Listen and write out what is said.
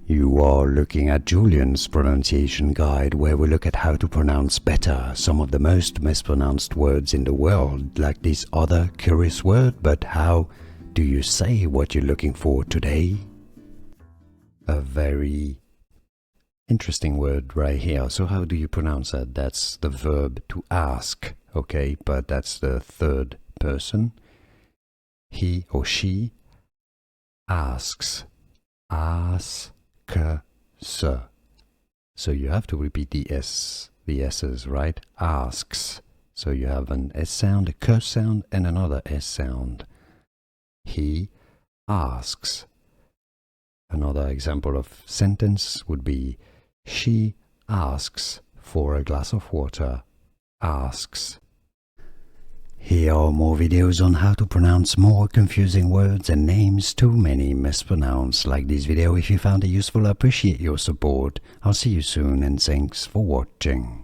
You are looking at Julian's pronunciation guide, where we look at how to pronounce better some of the most mispronounced words in the world, like this other curious word. But how do you say what you're looking for today? A very interesting word right here. So how do you pronounce that? That's the verb to ask, okay? But that's the third person. He or she asks. Ask. So you have to repeat the S's, right? Asks. So you have an S sound, a K sound, and another S sound. He asks. Another example of sentence would be, she asks for a glass of water. Asks. Here are more videos on how to pronounce more confusing words and names too many mispronounced. Like this video if you found it useful. I appreciate your support. I'll see you soon and thanks for watching.